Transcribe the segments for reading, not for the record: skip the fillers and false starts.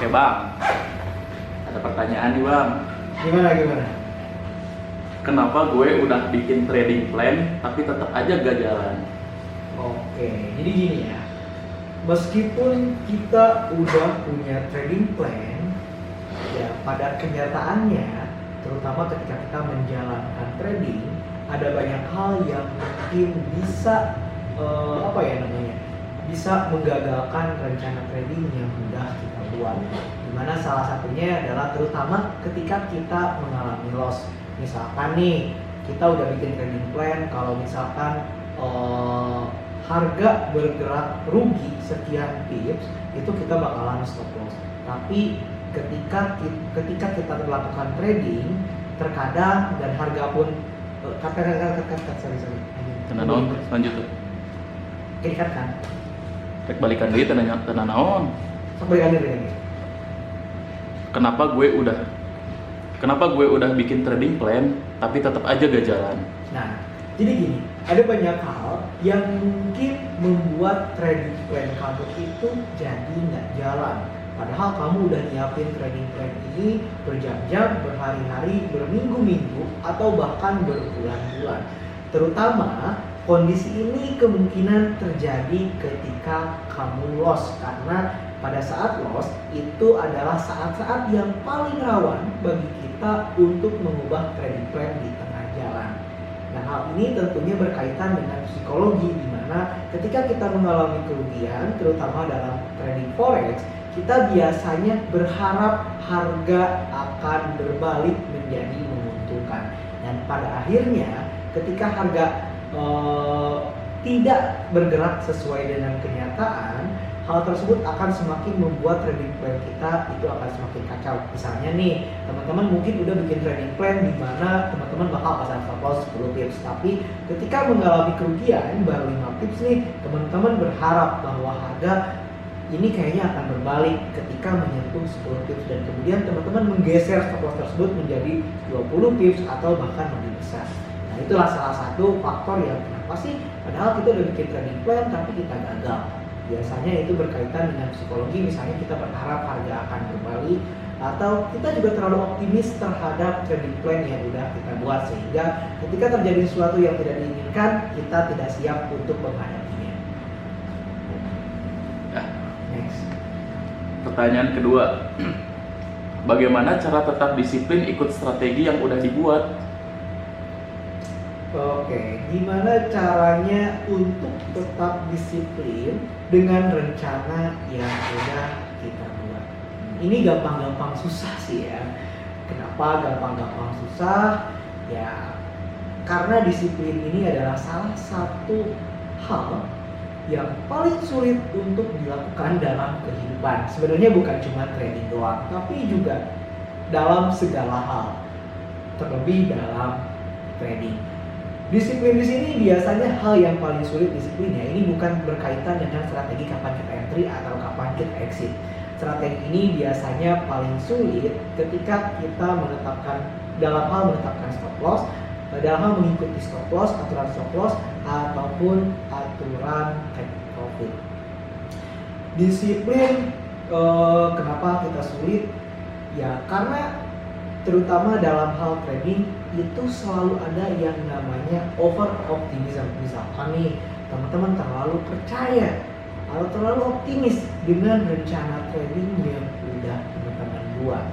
Oke bang, ada pertanyaan nih bang. Gimana? Kenapa gue udah bikin trading plan tapi tetap aja gak jalan? Oke, jadi gini ya. Meskipun kita udah punya trading plan, ya pada kenyataannya, terutama ketika kita menjalankan trading, ada banyak hal yang mungkin bisa bisa menggagalkan rencana trading yang sudah kita buat. Dimana salah satunya adalah terutama ketika kita mengalami loss. Misalkan nih, kita udah bikin trading plan, kalau misalkan harga bergerak rugi sekian pips, itu kita bakalan stop loss. Tapi ketika kita melakukan trading, terkadang dan harga pun Tenan lanjut tuh. Ini kan Rek balikan deui tenan naon. balikan diri. Kenapa gue udah bikin trading plan tapi tetap aja gak jalan? Nah, jadi gini, ada banyak hal yang mungkin membuat trading plan kamu itu jadi nggak jalan. Padahal kamu udah nyiapin trading plan ini berjam-jam, berhari-hari, berminggu-minggu, atau bahkan berbulan-bulan. Terutama kondisi ini kemungkinan terjadi ketika kamu loss, karena pada saat loss itu adalah saat-saat yang paling rawan bagi kita untuk mengubah trading plan di tengah jalan. Nah, hal ini tentunya berkaitan dengan psikologi, di mana ketika kita mengalami kerugian, terutama dalam trading forex, kita biasanya berharap harga akan berbalik menjadi menguntungkan. Dan pada akhirnya ketika harga tidak bergerak sesuai dengan kenyataan, hal tersebut akan semakin membuat trading plan kita itu akan semakin kacau. Misalnya nih, teman-teman mungkin udah bikin trading plan di mana teman-teman bakal pasang stop loss 10 pips, tapi ketika mengalami kerugian baru 5 pips nih, teman-teman berharap bahwa harga ini kayaknya akan berbalik ketika menyentuh 10 pips, dan kemudian teman-teman menggeser stop loss tersebut menjadi 20 pips atau bahkan lebih besar. Nah, itulah salah satu faktor yang kenapa sih padahal kita udah bikin trading plan tapi kita gagal. Biasanya itu berkaitan dengan psikologi, misalnya kita berharap harga akan berbalik, atau kita juga terlalu optimis terhadap trading plan yang udah kita buat, sehingga ketika terjadi sesuatu yang tidak diinginkan, kita tidak siap untuk menghadapinya. Nah, Next. pertanyaan kedua. Bagaimana cara tetap disiplin ikut strategi yang udah dibuat? Oke, gimana caranya untuk tetap disiplin dengan rencana yang sudah kita buat? Ini gampang-gampang susah sih ya. Kenapa gampang-gampang susah? Ya, karena disiplin ini adalah salah satu hal yang paling sulit untuk dilakukan dalam kehidupan. Sebenarnya bukan cuma trading doang, tapi juga dalam segala hal. Terlebih dalam trading. Disiplin di sini biasanya hal yang paling sulit disiplinnya. Ini bukan berkaitan dengan strategi kapan kita entry atau kapan kita exit. Strategi ini biasanya paling sulit ketika kita menetapkan stop loss, dalam hal mengikuti stop loss, aturan stop loss ataupun aturan take profit. Disiplin kenapa kita sulit? Ya karena terutama dalam hal trading itu selalu ada yang namanya over optimism. Misalkan nih, teman-teman terlalu percaya atau terlalu optimis dengan rencana trading yang udah teman-teman buat.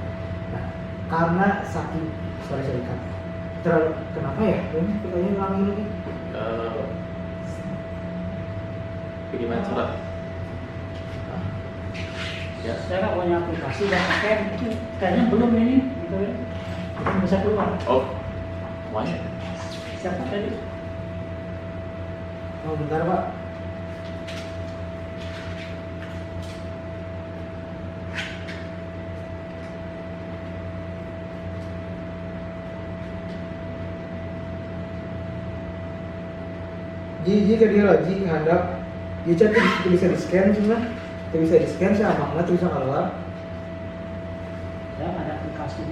Nah, karena saking kenapa ya? Ini pertanyaan ulangi lagi. Bagaimana coba? Ya. Saya nggak punya aplikasi dan pakai, kayaknya belum ini, gitu ya. Belum bisa keluar. Oh, mana? Siapa tadi? Oh, bentar Pak. Jika dia lagi hadap, dia itu bisa di scan cuma, itu bisa di scan sih apa nggak bisa keluar. Ya, ada aplikasi.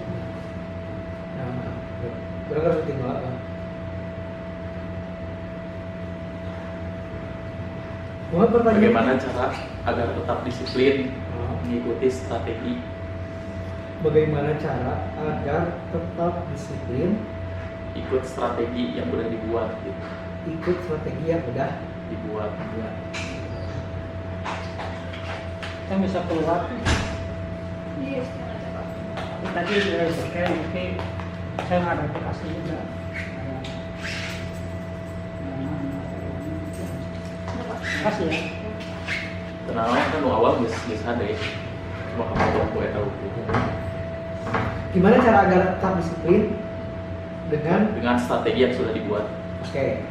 Nah, berangkat tinggal apa? Mohon pertanyaan. Bagaimana cara agar tetap disiplin mengikuti strategi. Bagaimana cara agar tetap disiplin Ikut strategi yang udah dibuat gitu. ikut strategi yang udah Dibuat. dibuat? Kan bisa keluar. Iya, sekarang ada Pak. Tadi saya pakai tapi saya nggak ada aplikasi juga. Kasih ya. Kenalan kan lu awal bisa ada ya. Cuma kamu gue tahu. Gimana cara agar tetap disiplin dengan Dengan strategi yang sudah dibuat. Oke.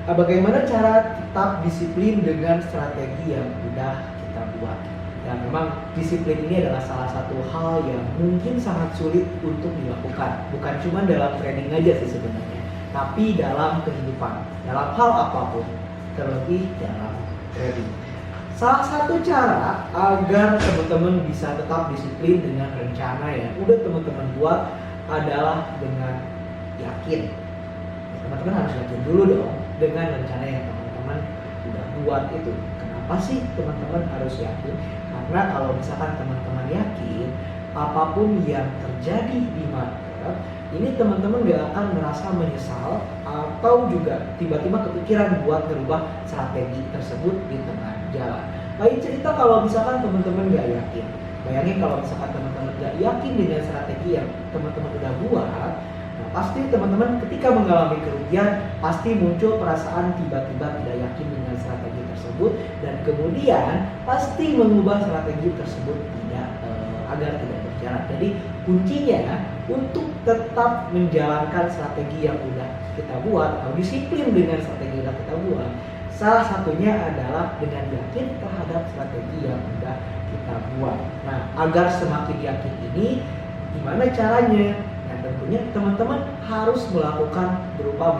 Bagaimana cara tetap disiplin dengan strategi yang udah kita buat? Dan memang disiplin ini adalah salah satu hal yang mungkin sangat sulit untuk dilakukan. Bukan cuma dalam training aja sih sebenarnya, tapi dalam kehidupan, dalam hal apapun, terlebih dalam trading. Salah satu cara agar teman-teman bisa tetap disiplin dengan rencana yang udah teman-teman buat adalah dengan yakin. Teman-teman harus yakin dulu dong dengan rencana yang teman-teman udah buat itu. Kenapa sih teman-teman harus yakin? Karena kalau misalkan teman-teman yakin, apapun yang terjadi di market, ini teman-teman gak akan merasa menyesal atau juga tiba-tiba kepikiran buat merubah strategi tersebut di tengah jalan. Lain cerita kalau misalkan teman-teman gak yakin. Bayangin kalau misalkan teman-teman gak yakin dengan strategi yang teman-teman udah buat, nah pasti teman-teman ketika mengalami kerugian pasti muncul perasaan tiba-tiba tidak yakin dengan strategi tersebut, dan kemudian pasti mengubah strategi tersebut agar tidak berjalan. Jadi kuncinya untuk tetap menjalankan strategi yang udah kita buat atau disiplin dengan strategi yang udah kita buat, salah satunya adalah dengan yakin terhadap strategi yang udah kita buat. Nah, agar semakin yakin ini gimana caranya? Nah, tentunya teman-teman harus melakukan berupa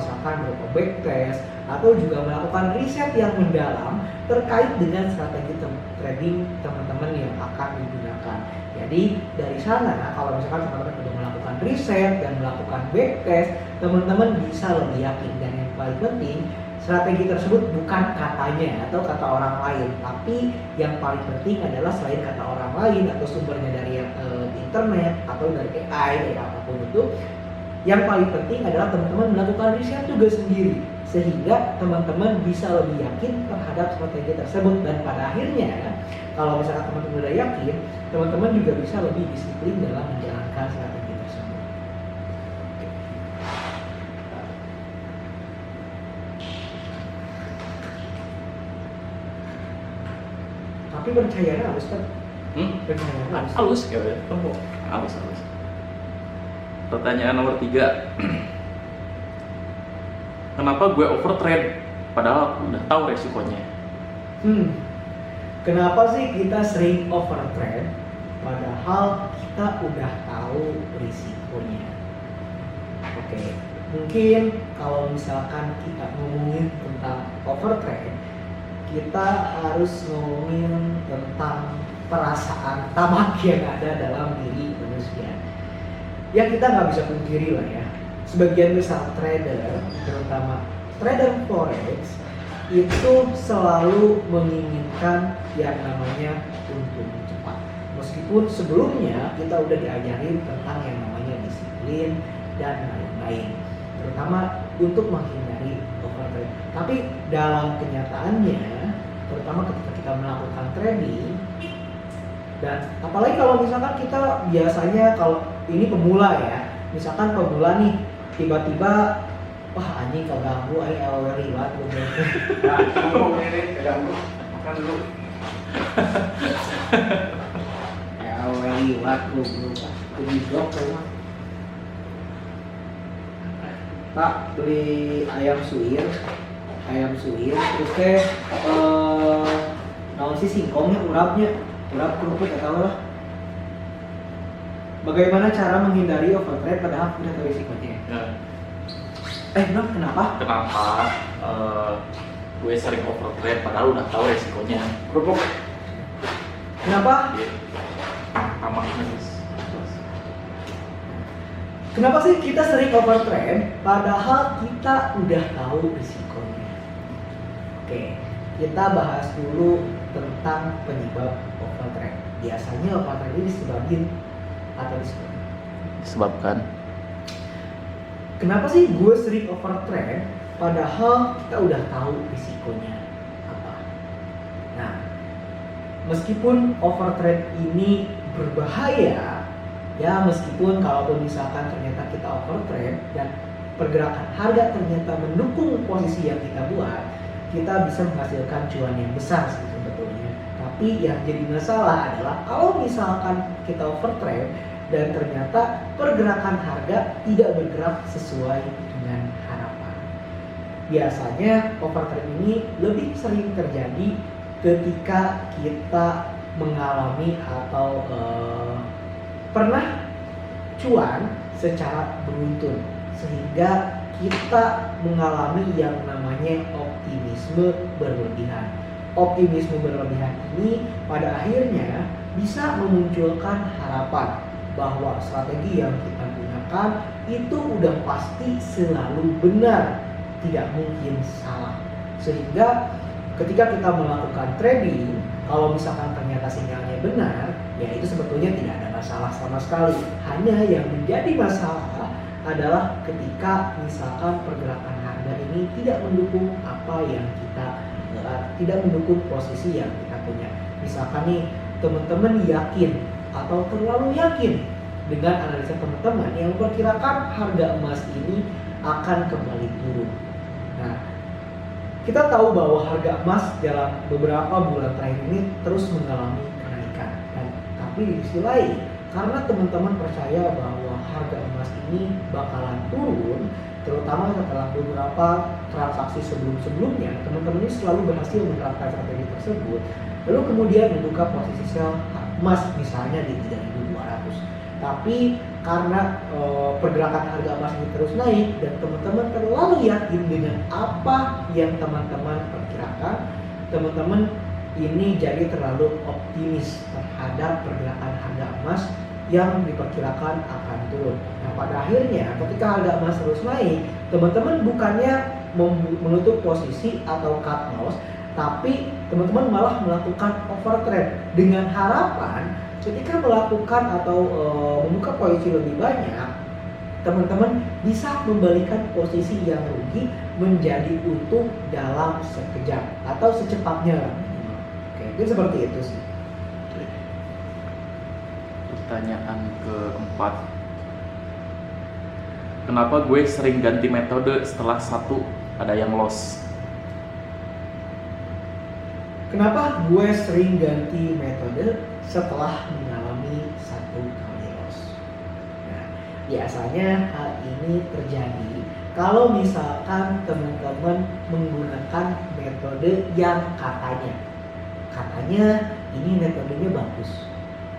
backtest atau juga melakukan riset yang mendalam terkait dengan strategi trading teman-teman yang akan digunakan. Jadi dari sana kalau misalkan teman-teman sudah melakukan riset dan melakukan backtest, teman-teman bisa lebih yakin. Dan yang paling penting, strategi tersebut bukan katanya atau kata orang lain, tapi yang paling penting adalah selain kata orang lain atau sumbernya dari internet atau dari AI, dari apapun itu, yang paling penting adalah teman-teman melakukan riset juga sendiri sehingga teman-teman bisa lebih yakin terhadap strategi tersebut. Dan pada akhirnya kalau misalkan teman-teman udah yakin, teman-teman juga bisa lebih disiplin dalam menjalankan strategi tersebut. Tapi percayaannya halus kan? Percayaannya halus. Halus kayaknya. Tembok. Halus. Pertanyaan nomor 3. Kenapa gue overtrade padahal udah tahu resikonya? Kenapa sih kita sering overtrade padahal kita udah tahu risikonya? Oke, mungkin kalau misalkan kita ngomongin tentang overtrade, kita harus ngomongin tentang perasaan tamak yang ada dalam diri manusia. Ya kita nggak bisa pungkiri lah ya, sebagian besar trader, terutama trader forex, itu selalu menginginkan yang namanya untung cepat. Meskipun sebelumnya kita udah diajarin tentang yang namanya disiplin dan lain-lain, terutama untuk menghindari overtrade. Tapi dalam kenyataannya, terutama ketika kita melakukan trading, dan apalagi kalau misalkan kita biasanya, kalau ini pemula ya, misalkan pemula nih tiba-tiba wah anjing keganggu, LW riwat gitu. Nah, ngomong ini keganggu, makan dulu. LW riwat goblok, goblok rumah. Pak beli ayam suwir, terus teh naon sih singkongnya, urap kerupuk atau lah. Bagaimana cara menghindari overtrade padahal udah tahu risikonya? Bro, kenapa? Gue sering overtrade padahal udah tahu resikonya. Kerupuk. Kenapa? Aman guys. Kenapa sih kita sering overtrade padahal kita udah tahu risikonya? Oke, kita bahas dulu tentang penyebab overtrade. Biasanya overtrade ini disebabkan atau Disebabkan kenapa sih gue sering overtrade padahal kita udah tahu risikonya apa. Nah, meskipun overtrade ini berbahaya, ya meskipun kalaupun misalkan ternyata kita overtrade dan pergerakan harga ternyata mendukung posisi yang kita buat, kita bisa menghasilkan cuan yang besar sih sebetulnya. Tapi yang jadi masalah adalah kalau misalkan kita overtrade dan ternyata pergerakan harga tidak bergerak sesuai dengan harapan. Biasanya overtrade ini lebih sering terjadi ketika kita mengalami atau pernah cuan secara beruntun, sehingga kita mengalami yang namanya optimisme berlebihan. Optimisme berlebihan ini pada akhirnya bisa memunculkan harapan bahwa strategi yang kita gunakan itu udah pasti selalu benar, tidak mungkin salah. Sehingga ketika kita melakukan trading, kalau misalkan ternyata sinyalnya benar, ya itu sebetulnya tidak ada masalah sama sekali. Hanya yang menjadi masalah adalah ketika misalkan pergerakan harga ini tidak mendukung apa yang kita tidak mendukung posisi yang kita punya. Misalkan nih teman-teman yakin atau terlalu yakin dengan analisa teman-teman yang memperkirakan harga emas ini akan kembali turun. Nah, kita tahu bahwa harga emas dalam beberapa bulan terakhir ini terus mengalami kenaikan. Tapi di sisi lain, karena teman-teman percaya bahwa harga emas ini bakalan turun, terutama setelah beberapa transaksi sebelum-sebelumnya, teman-teman ini selalu berhasil menerapkan strategi tersebut. Lalu kemudian membuka posisi sell emas misalnya di 3.200. Tapi karena pergerakan harga emas ini terus naik dan teman-teman terlalu yakin dengan apa yang teman-teman perkirakan, teman-teman ini jadi terlalu optimis terhadap pergerakan harga emas yang diperkirakan akan turun. Nah, pada akhirnya ketika harga emas terus naik, teman-teman bukannya menutup posisi atau cut loss, tapi teman-teman malah melakukan overtrade dengan harapan ketika melakukan atau membuka posisi lebih banyak, teman-teman bisa membalikan posisi yang rugi menjadi untung dalam sekejap atau secepatnya. Oke, itu seperti itu sih. pertanyaan keempat. Kenapa gue sering ganti metode setelah satu ada yang loss? Kenapa gue sering ganti metode setelah mengalami satu kali loss? Nah, biasanya hal ini terjadi kalau misalkan teman-teman menggunakan metode yang katanya ini metodenya bagus,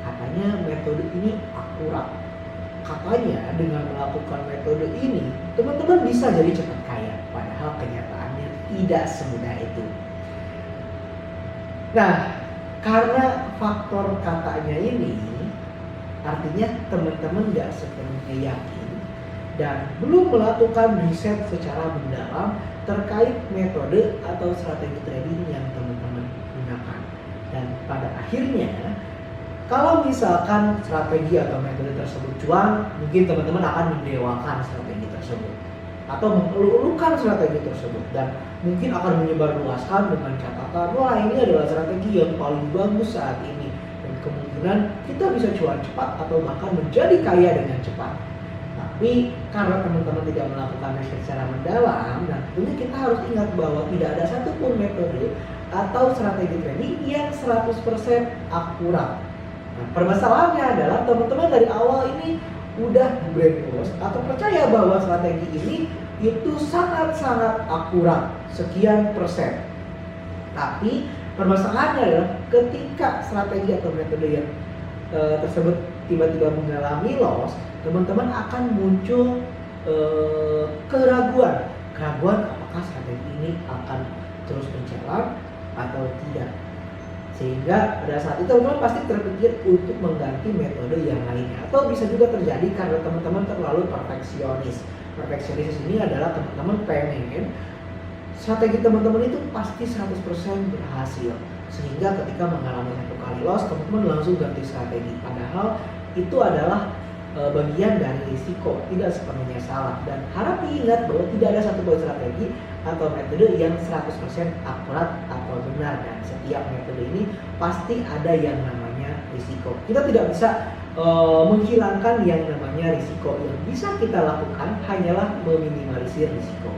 katanya metode ini akurat, katanya dengan melakukan metode ini teman-teman bisa jadi cepat kaya, padahal kenyataannya tidak semudah itu. Nah, karena faktor katanya ini, artinya teman-teman gak sepenuhnya yakin dan belum melakukan riset secara mendalam terkait metode atau strategi trading yang teman-teman gunakan. Dan pada akhirnya, kalau misalkan strategi atau metode tersebut cuan, mungkin teman-teman akan mendewakan strategi tersebut atau mengelu-elukan strategi tersebut dan mungkin akan menyebarluaskan dengan catatan, wah ini adalah strategi yang paling bagus saat ini dan kemungkinan kita bisa cuan cepat atau bahkan menjadi kaya dengan cepat. Tapi karena teman-teman tidak melakukan riset secara mendalam, nah tentunya kita harus ingat bahwa tidak ada satupun metode atau strategi trading yang 100% akurat. Nah, permasalahannya adalah teman-teman dari awal ini udah brainwash atau percaya bahwa strategi ini itu sangat-sangat akurat sekian persen. Tapi permasalahannya adalah ketika strategi atau metode yang tersebut tiba-tiba mengalami loss, teman-teman akan muncul keraguan apakah strategi ini akan terus berjalan atau tidak. Sehingga pada saat itu teman-teman pasti terpikir untuk mengganti metode yang lainnya. Atau bisa juga terjadi karena teman-teman terlalu perfeksionis. Perfeksionis ini adalah teman-teman pengen strategi teman-teman itu pasti 100% berhasil. Sehingga ketika mengalami satu kali loss, teman-teman langsung ganti strategi. Padahal itu adalah bagian dari risiko, tidak sepenuhnya salah. Dan harap diingat bahwa tidak ada satu buah strategi atau metode yang 100% akurat atau benar. Dan setiap metode ini pasti ada yang namanya risiko. Kita tidak bisa menghilangkan yang namanya risiko. Yang bisa kita lakukan hanyalah meminimalisir risiko.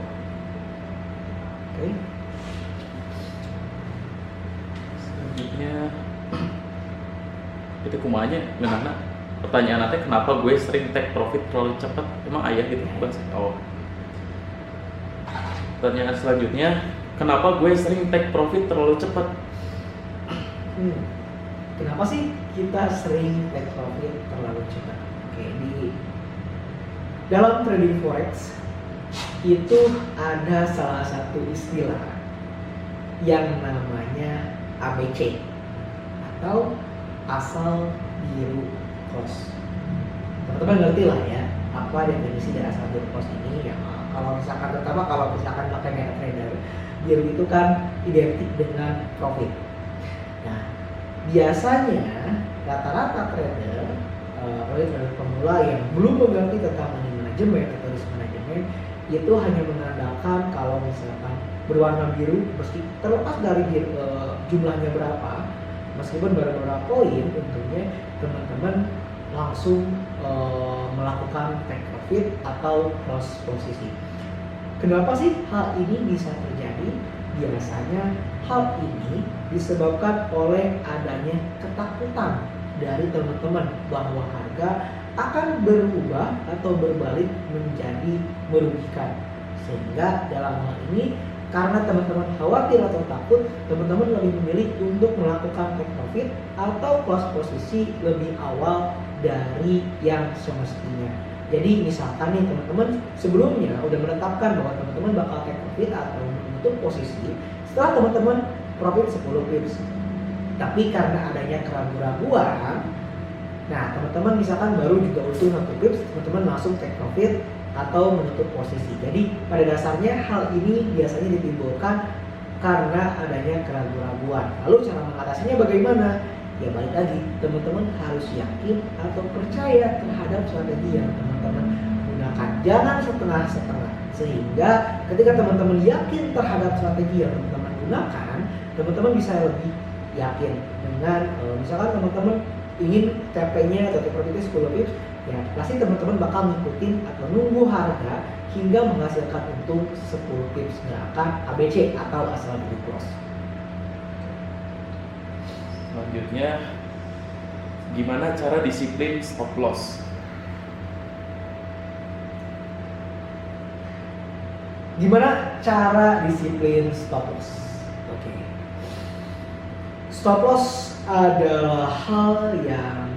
Oke. Selanjutnya itu kumanya ngenana pertanyaan nanti kenapa gue sering take profit terlalu cepat, emang ayah gitu bahas. Oh, pertanyaan selanjutnya kenapa gue sering take profit terlalu cepat? Kenapa sih kita sering take profit terlalu cepat? Oke, di dalam trading forex itu ada salah satu istilah yang namanya ABC atau asal biru cross. Teman-teman ngerti lah ya apa definisi dari asal biru cross ini ya. Kalau misalkan terutama kalau misalkan pakai MetaTrader, biru itu kan identik dengan profit. Nah, biasanya rata-rata trader pemula yang belum mengerti tentang money management atau risk management itu hanya mengandalkan kalau misalkan berwarna biru meski terlepas dari jumlahnya berapa, meskipun baru beberapa poin, tentunya teman-teman langsung melakukan take profit atau cross posisi. Kenapa sih hal ini bisa terjadi? Biasanya hal ini disebabkan oleh adanya ketakutan dari teman-teman bahwa harga akan berubah atau berbalik menjadi merugikan. Sehingga dalam hal ini karena teman-teman khawatir atau takut, teman-teman lebih memilih untuk melakukan take profit atau close posisi lebih awal dari yang semestinya. Jadi misalkan nih teman-teman sebelumnya udah menetapkan bahwa teman-teman bakal take profit atau menutup posisi setelah teman-teman profit 10 pips. Tapi karena adanya keraguan-raguan, nah teman-teman misalkan baru juga utuh 1 pips, teman-teman langsung take profit atau menutup posisi. Jadi pada dasarnya hal ini biasanya ditimbulkan karena adanya keraguan-raguan. Lalu cara mengatasinya bagaimana? Ya balik lagi, teman-teman harus yakin atau percaya terhadap strategi yang teman-teman gunakan. Jangan setengah-setengah. Sehingga ketika teman-teman yakin terhadap strategi yang teman-teman gunakan, teman-teman bisa lebih yakin dengan misalkan teman-teman ingin TP-nya atau profitnya 10 pips, ya pasti teman-teman bakal ngikutin atau nunggu harga hingga menghasilkan untung 10 pips gerakan ABC atau asal biru cross. Selanjutnya gimana cara disiplin stop loss? Gimana cara disiplin stop loss? Oke. Stop loss adalah hal yang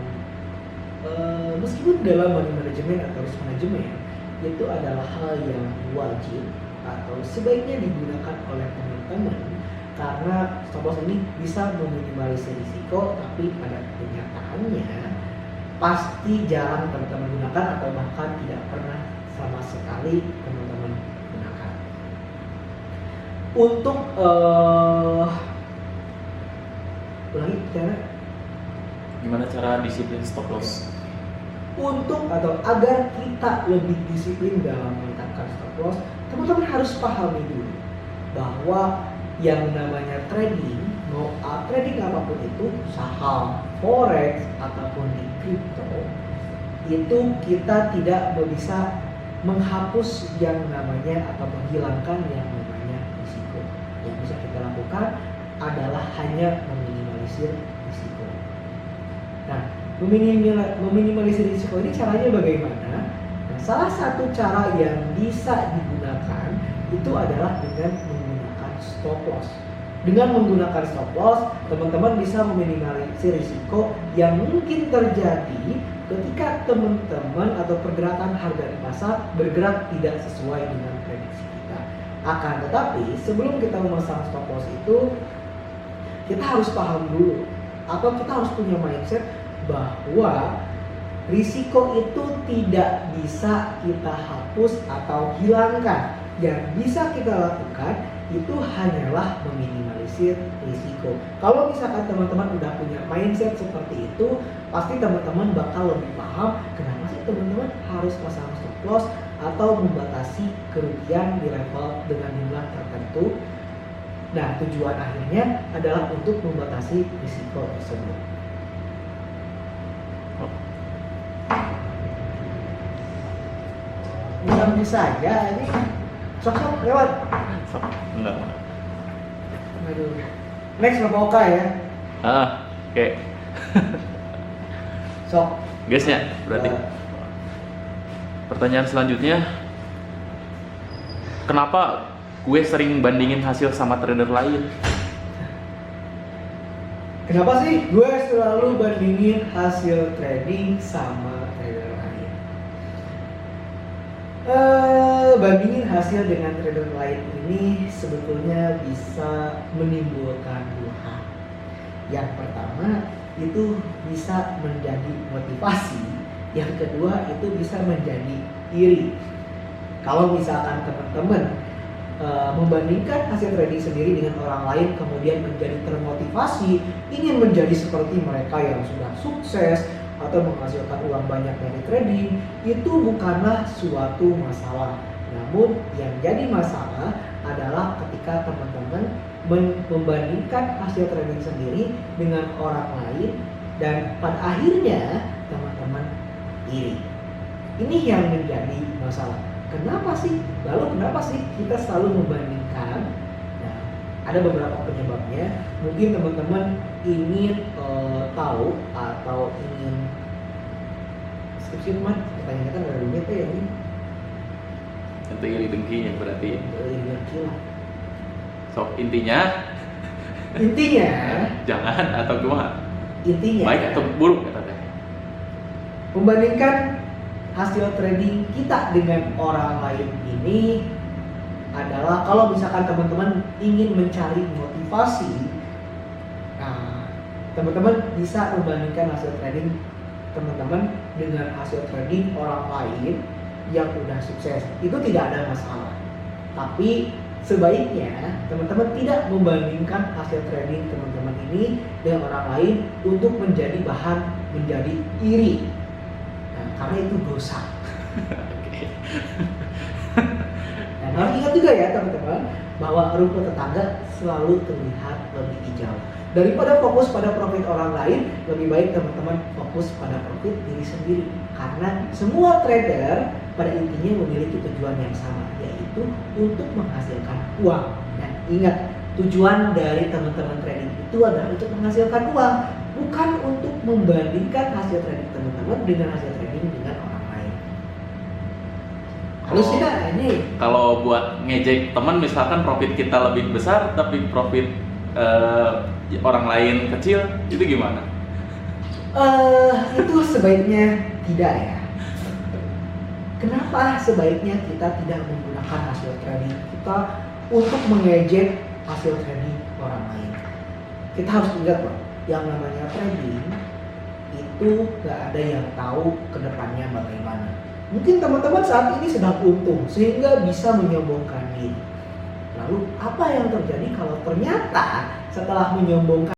meskipun dalam money management atau risk management itu adalah hal yang wajib atau sebaiknya digunakan oleh teman-teman karena stop loss ini bisa meminimalisir risiko, tapi pada kenyataannya pasti jarang teman-teman gunakan atau bahkan tidak pernah sama sekali teman-teman gunakan. Untuk ulangi cara Gimana cara disiplin stop loss? untuk atau agar kita lebih disiplin dalam menetapkan stop loss, teman-teman harus pahami dulu bahwa yang namanya trading, mau trading apapun itu, saham, forex ataupun di kripto, itu kita tidak bisa menghapus yang namanya atau menghilangkan yang namanya risiko. Yang bisa kita lakukan adalah hanya meminimalisir risiko. Nah, meminimalisir risiko ini caranya bagaimana? Nah, salah satu cara yang bisa digunakan itu adalah dengan menggunakan stop loss. Dengan menggunakan stop loss, teman-teman bisa meminimalisir risiko yang mungkin terjadi ketika teman-teman atau pergerakan harga di pasar bergerak tidak sesuai dengan prediksi kita. Akan tetapi sebelum kita memasang stop loss itu, kita harus paham dulu atau kita harus punya mindset bahwa risiko itu tidak bisa kita hapus atau hilangkan yang bisa kita lakukan itu hanyalah meminimalisir risiko. Kalau misalkan teman-teman udah punya mindset seperti itu, pasti teman-teman bakal lebih paham kenapa sih teman-teman harus pasang stop loss atau membatasi kerugian di level dengan jumlah tertentu. Nah, tujuan akhirnya adalah untuk membatasi risiko tersebut. Mudah saja ini sok-sok lewat. Enggak. Aduh. Next Roboka ya. Oke. Sok. Guys ya, berarti pertanyaan selanjutnya, kenapa gue sering bandingin hasil sama trader lain? Kenapa sih gue selalu bandingin hasil trading sama trader lain? Bandingin hasil dengan trader lain ini sebetulnya bisa menimbulkan dua hal. Yang pertama itu bisa menjadi motivasi, yang kedua itu bisa menjadi iri. Kalau misalkan teman-teman membandingkan hasil trading sendiri dengan orang lain kemudian menjadi termotivasi ingin menjadi seperti mereka yang sudah sukses atau menghasilkan uang banyak dari trading, itu bukanlah suatu masalah. Namun yang jadi masalah adalah ketika teman-teman membandingkan hasil trading sendiri dengan orang lain dan pada akhirnya teman-teman iri. Ini yang menjadi masalah. Kenapa sih? Lalu kenapa sih kita selalu membandingkan? Nah, ada beberapa penyebabnya. Mungkin teman-teman ingin tahu atau ingin skip man, pertanyaan kan ada rumit ya ini. Itu iri dengkinya berarti. Iri dengki lah. So intinya jangan atau gimana? Intinya Baik atau buruk katanya. membandingkan hasil trading kita dengan orang lain ini adalah kalau misalkan teman-teman ingin mencari motivasi, nah teman-teman bisa membandingkan hasil trading teman-teman dengan hasil trading orang lain yang udah sukses. Itu tidak ada masalah. Tapi sebaiknya teman-teman tidak membandingkan hasil trading teman-teman ini dengan orang lain untuk menjadi bahan menjadi iri. Nah, karena itu dosa. Dan harus ingat juga ya teman-teman bahwa rumput tetangga selalu terlihat lebih hijau. Daripada fokus pada profit orang lain, lebih baik teman-teman fokus pada profit diri sendiri. Karena semua trader pada intinya memiliki tujuan yang sama, yaitu untuk menghasilkan uang. Dan ingat, tujuan dari teman-teman trading itu adalah untuk menghasilkan uang, bukan untuk membandingkan hasil trading teman-teman dengan hasil trading dengan orang lain. Halus tidak ini? Kalau buat ngejek teman, misalkan profit kita lebih besar tapi profit orang lain kecil, itu gimana? Itu sebaiknya tidak ya. Kenapa sebaiknya kita tidak menggunakan hasil trading kita untuk mengejek hasil trading orang lain? Kita harus ingat loh, yang namanya trading itu gak ada yang tahu kedepannya bagaimana. Mungkin teman-teman saat ini sedang untung sehingga bisa menyombongkan diri. Lalu apa yang terjadi kalau ternyata setelah menyombongkan